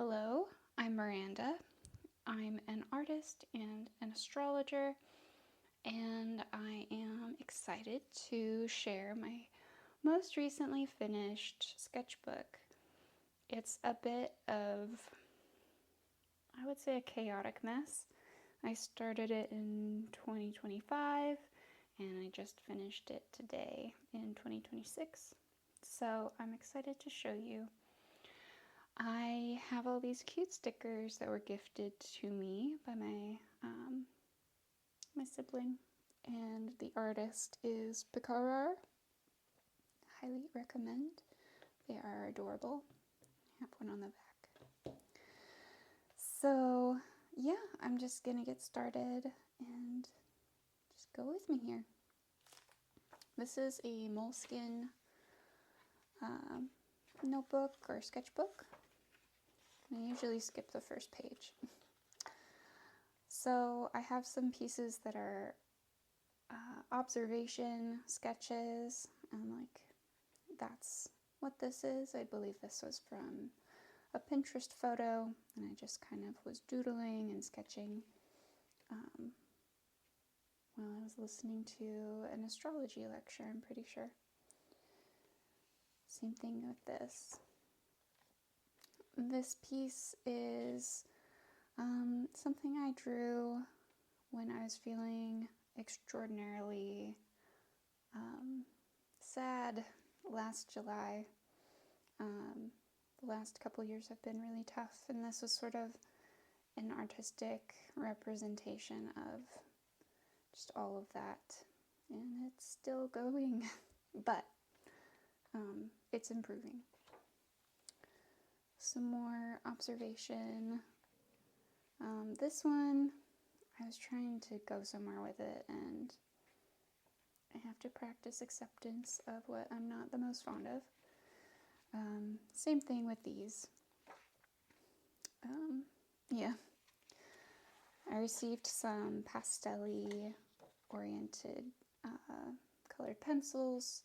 Hello, I'm Miranda. I'm an artist and an astrologer, and I am excited to share my most recently finished sketchbook. It's a bit of, I would say, a chaotic mess. I started it in 2025 and I just finished it today in 2026. So I'm excited to show you. I have all these cute stickers that were gifted to me by my sibling, and the artist is Pikarar. Highly recommend. They are adorable. I have one on the back. So yeah, I'm just gonna get started and just go with me here. This is a Moleskine notebook or sketchbook. I usually skip the first page. So I have some pieces that are observation sketches, and that's what this is. I believe this was from a Pinterest photo, and I just kind of was doodling and sketching while I was listening to an astrology lecture, I'm pretty sure. Same thing with this. This piece is something I drew when I was feeling extraordinarily sad last July. The last couple years have been really tough, and this was sort of an artistic representation of just all of that. And it's still going, but it's improving. Some more observation. This one, I was trying to go somewhere with it, and I have to practice acceptance of what I'm not the most fond of. Same thing with these. Yeah. I received some pastel-y oriented colored pencils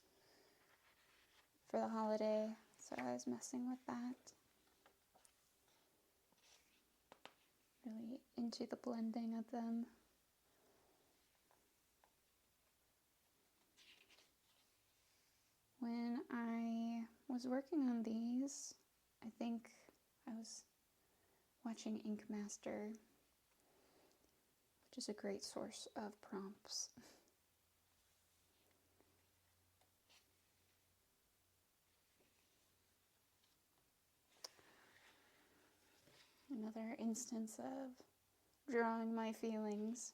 for the holiday, so I was messing with that. Really into the blending of them. When I was working on these, I think I was watching Ink Master, which is a great source of prompts. Another instance of drawing my feelings.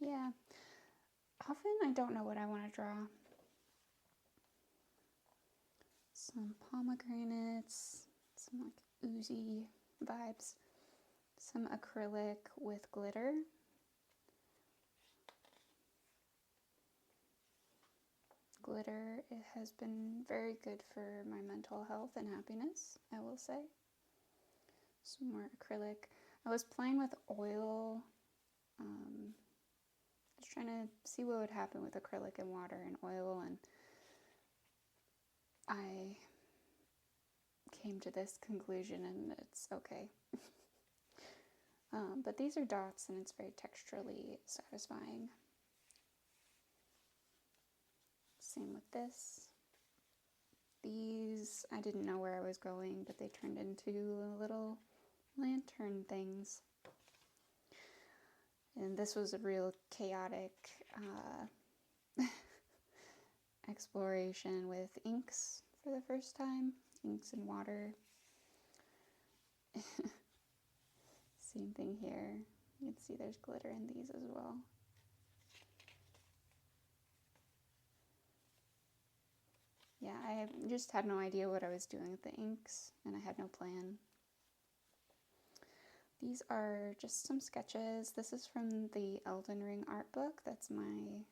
Yeah, often I don't know what I want to draw. Some pomegranates, some oozy vibes, some acrylic with glitter. Glitter, it has been very good for my mental health and happiness, I will say. Some more acrylic. I was playing with oil, just trying to see what would happen with acrylic and water and oil, and I came to this conclusion, and it's okay. But these are dots, and it's very texturally satisfying. Same with this. These, I didn't know where I was going, but they turned into little lantern things. And this was a real chaotic exploration with inks for the first time. Inks and water. Same thing here. You can see there's glitter in these as well. Yeah, I just had no idea what I was doing with the inks, and I had no plan. These are just some sketches. This is from the Elden Ring art book. It's one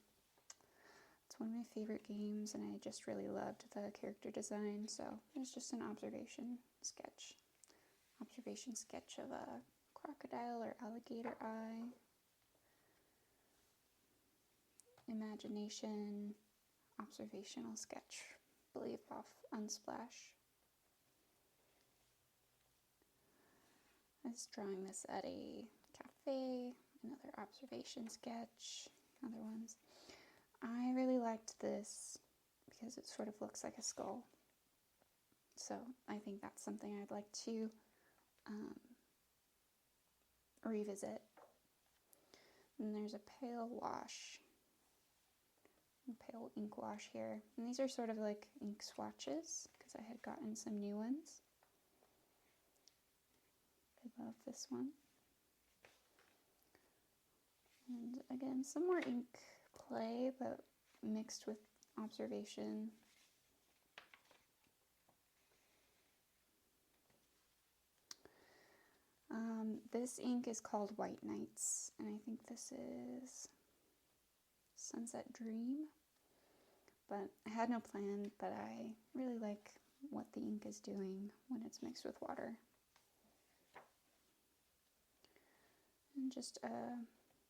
of my favorite games, and I just really loved the character design, so it's just an observation sketch. Observation sketch of a crocodile or alligator eye. imagination observational sketch, I believe off Unsplash. I was drawing this at a cafe, another observation sketch, other ones. I really liked this because it sort of looks like a skull. So I think that's something I'd like to revisit. And there's a pale wash, pale ink wash here. And these are sort of like ink swatches because I had gotten some new ones. I love this one. And again, some more ink play, but mixed with observation. This ink is called White Nights, and I think this is Sunset Dream, but I had no plan, but I really like what the ink is doing when it's mixed with water. And just a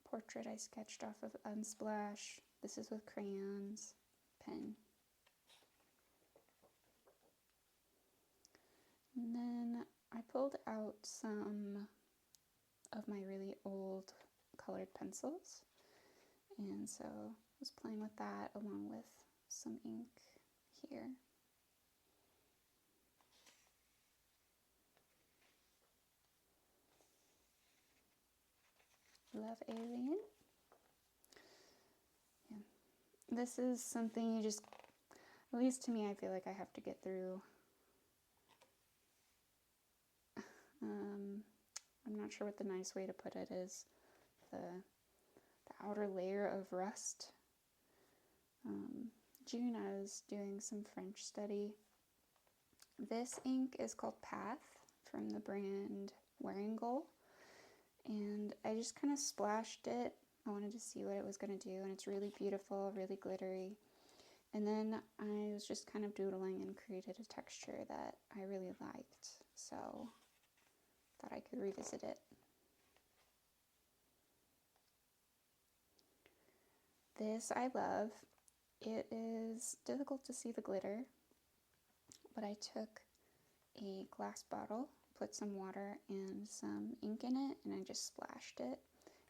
portrait I sketched off of Unsplash. This is with crayons, pen. And then I pulled out some of my really old colored pencils, and so I was playing with that along with some ink here. Love Alien. Yeah. This is something you just, at least to me, I feel like I have to get through. I'm not sure what the nice way to put it is. The outer layer of rust. June, I was doing some French study. This ink is called Path from the brand Wearingeul. And I just kind of splashed it. I wanted to see what it was going to do, and it's really beautiful, really glittery. And then I was just kind of doodling and created a texture that I really liked, so thought I could revisit it. This I love. It is difficult to see the glitter, but I took a glass bottle, put some water and some ink in it, and I just splashed it,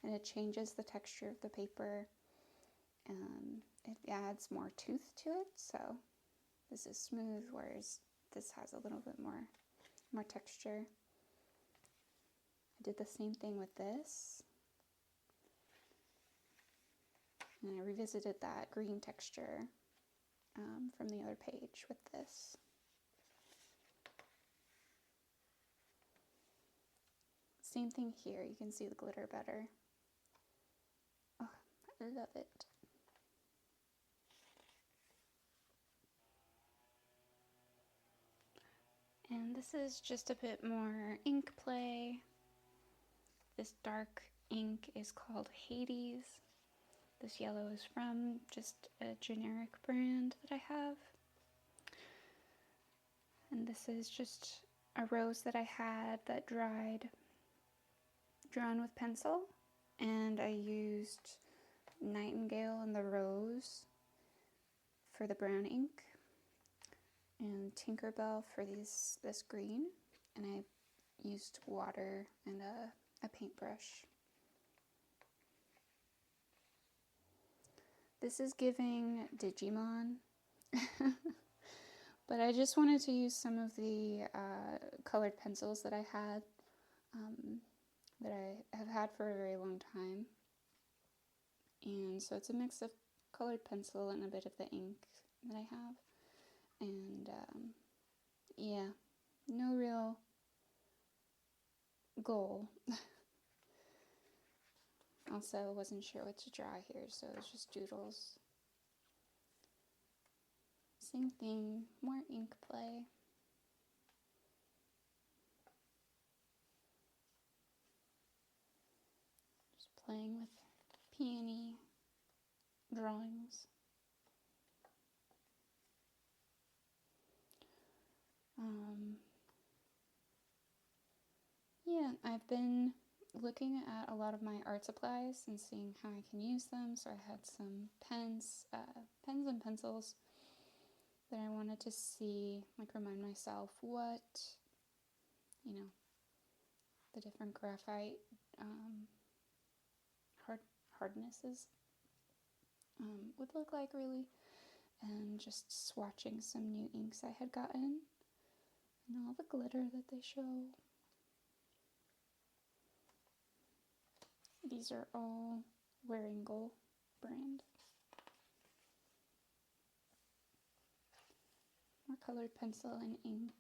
and it changes the texture of the paper. It adds more tooth to it, so this is smooth, whereas this has a little bit more texture. I did the same thing with this, and I revisited that green texture from the other page with this. Same thing here, you can see the glitter better. Oh, I love it. And this is just a bit more ink play. This dark ink is called Hades. This yellow is from just a generic brand that I have. And this is just a rose that I had that dried, drawn with pencil. And I used Nightingale and the rose for the brown ink, and Tinkerbell for this green, and I used water and a paintbrush. This is giving Digimon, but I just wanted to use some of the colored pencils that I had, that I have had for a very long time. And so it's a mix of colored pencil and a bit of the ink that I have. And yeah, no real goal. Also, wasn't sure what to draw here, so it's just doodles. Same thing, more ink play. Just playing with peony drawings. Yeah, I've been looking at a lot of my art supplies and seeing how I can use them. So I had some pens and pencils that I wanted to see, like remind myself what, the different graphite hardnesses would look like, really. And just swatching some new inks I had gotten and all the glitter that they show. These are all Wearingeul brand. More colored pencil and ink.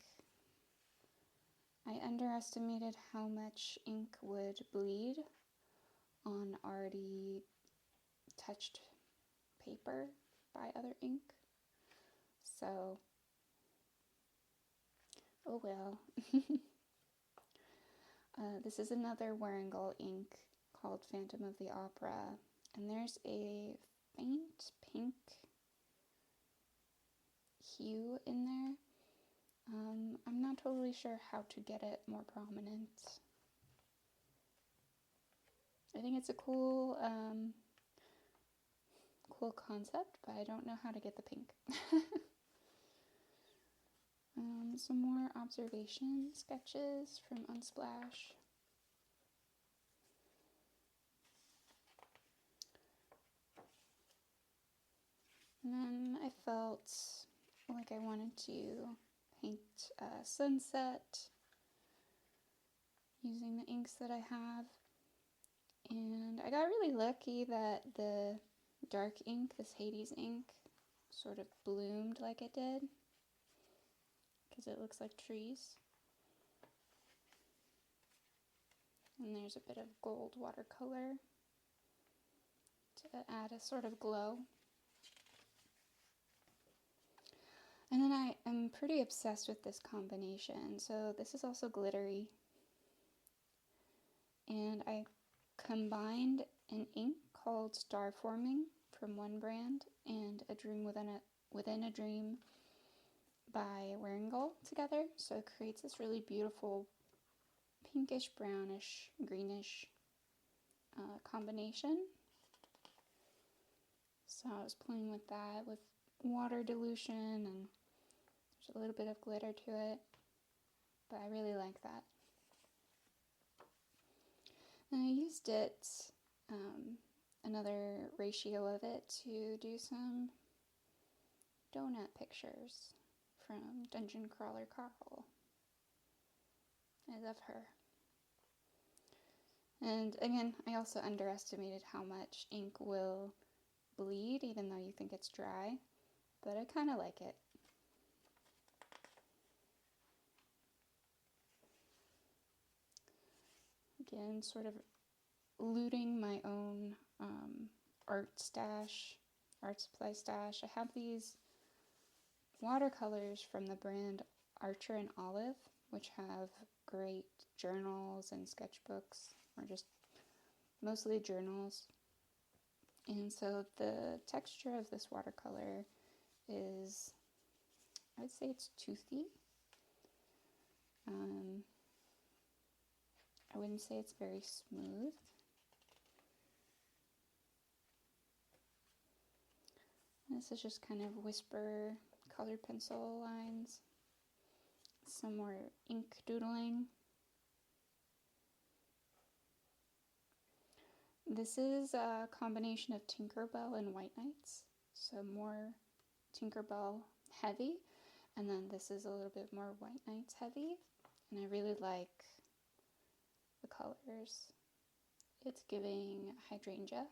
I underestimated how much ink would bleed on already touched paper by other ink. So, oh well. This is another Wearingeul ink called Phantom of the Opera, and there's a faint pink hue in there. I'm not totally sure how to get it more prominent. I think it's a cool concept, but I don't know how to get the pink. Some more observation sketches from Unsplash. And then I felt like I wanted to paint a sunset using the inks that I have. And I got really lucky that the dark ink, this Hades ink, sort of bloomed like it did, because it looks like trees. And there's a bit of gold watercolor to add a sort of glow. And then I am pretty obsessed with this combination. So this is also glittery. And I combined an ink called Star Forming from one brand and A Dream Within a Dream by Wearingeul together. So it creates this really beautiful pinkish, brownish, greenish combination. So I was playing with that with water dilution, and there's a little bit of glitter to it, but I really like that. And I used it, another ratio of it, to do some donut pictures from Dungeon Crawler Carl. I love her. And again, I also underestimated how much ink will bleed, even though you think it's dry, but I kind of like it. Again, sort of looting my own art supply stash. I have these watercolors from the brand Archer and Olive, which have great journals and sketchbooks, or just mostly journals. And so the texture of this watercolor is, I would say it's toothy. I wouldn't say it's very smooth. This is just kind of whisper colored pencil lines. Some more ink doodling. This is a combination of Tinkerbell and White Knights, so more Tinkerbell heavy, and then this is a little bit more White Knights heavy, and I really like the colors. It's giving hydrangea.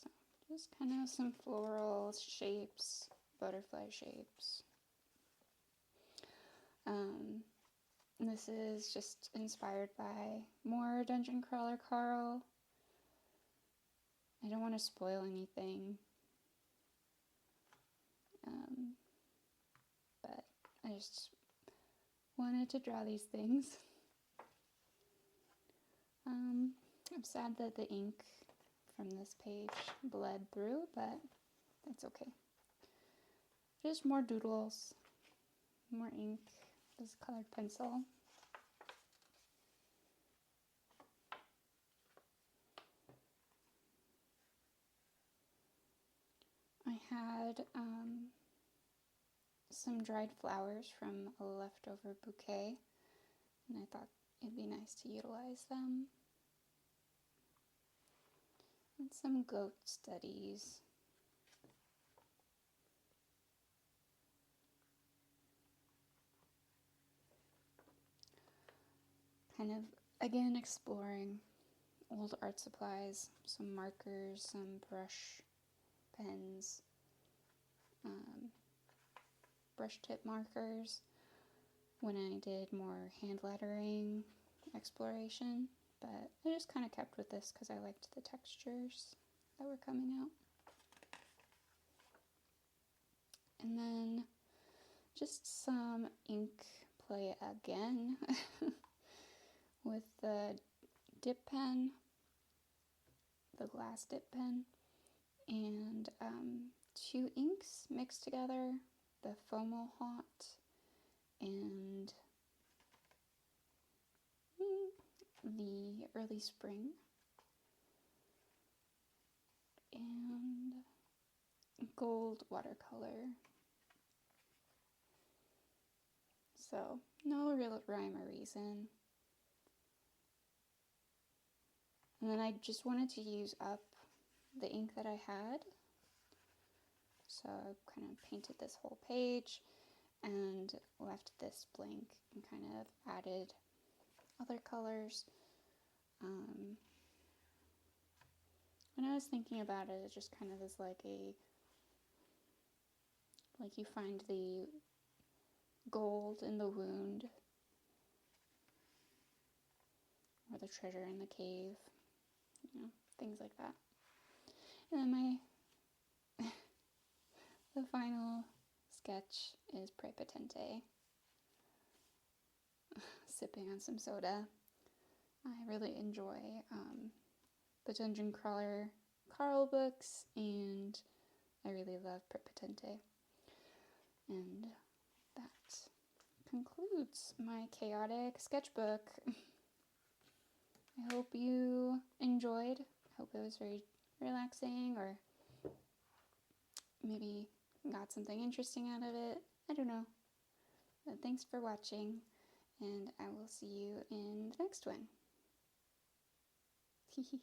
So just kind of some floral shapes, butterfly shapes. This is just inspired by more Dungeon Crawler Carl. I don't want to spoil anything, but I just wanted to draw these things. I'm sad that the ink from this page bled through, but that's okay. Just more doodles, more ink. this colored pencil. I had some dried flowers from a leftover bouquet, and I thought it'd be nice to utilize them. And some goat studies. Kind of, again, exploring old art supplies, some markers, some brush pens, brush tip markers when I did more hand lettering exploration, but I just kind of kept with this because I liked the textures that were coming out. And then just some ink play again with the dip pen, the glass dip pen, and 2 inks mixed together, the Fomo Hot and the Early Spring, and gold watercolor. So, no real rhyme or reason. And then I just wanted to use up the ink that I had. So I kind of painted this whole page and left this blank and kind of added other colors. When I was thinking about it, it just kind of is like you find the gold in the wound, or the treasure in the cave, things like that. And then the final sketch is Prepotente, sipping on some soda. I really enjoy the Dungeon Crawler Carl books, and I really love Prepotente. And that concludes my chaotic sketchbook. I hope you enjoyed. I hope it was very relaxing, or maybe got something interesting out of it. I don't know. But thanks for watching, and I will see you in the next one. Hee hee.